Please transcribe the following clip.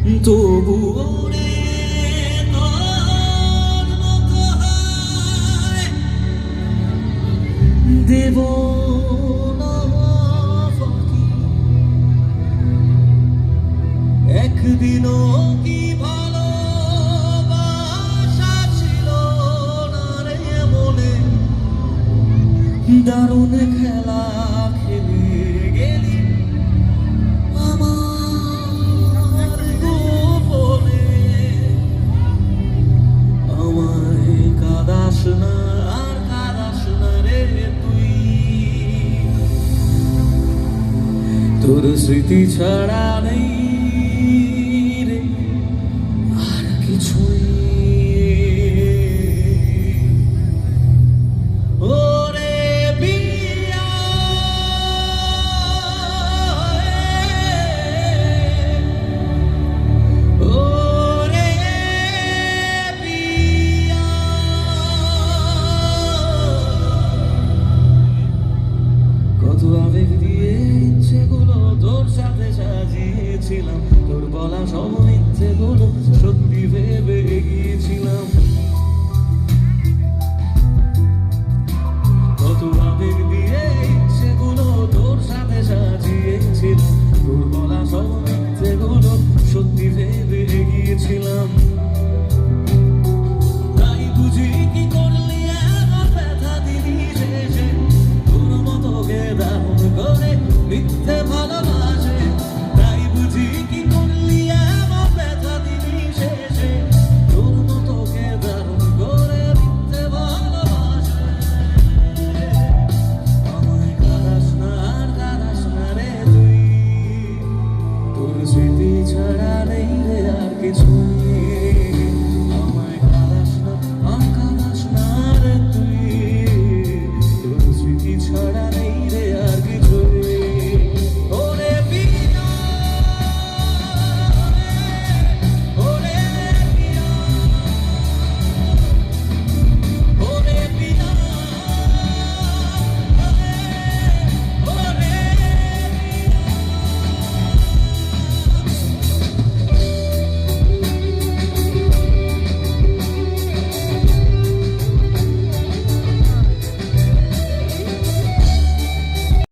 তবুও রে তোর মতো হায় দেব না ফাঁকি। একদিনও কি ভালোবাসা ছিল না রে মনে, দারুণ খেলা খেলে গেলি আমার গোপনে। আমায় কাঁদাস না আর কাঁদাস না রে তুই, তোর স্মৃতি ছাড়া নেই রে আর কিছুই। কত আবেগ দিয়ে ইচ্ছেগুলো তোর সাথে সাজিয়েছিলাম, তোর বলা সব মিথ্যেগুলো সত্যি ভেবে গিয়েছিলাম। কত আবেগ দিয়ে ইচ্ছেগুলো তোর সাথে সাজিয়েছিলাম, তোর বলা সব মিথ্যেগুলো সত্যি ভেবে গিয়েছিলাম। তাই বুঝি কি করলি এমন ব্যথা দিলি শেষে, তোর মতো দারুণ করে মিথ্যে ভালোবাসে। তাই বুঝি কি করলি এমন ব্যথা দিলি শেষে, তোর মতো দারুণ করে মিথ্যে ভালোবাসে। আমায় কাঁদাস না আর কাঁদাস না রে তুই, তোর স্মৃতি ছাড়া নেই রে আর কিছুই।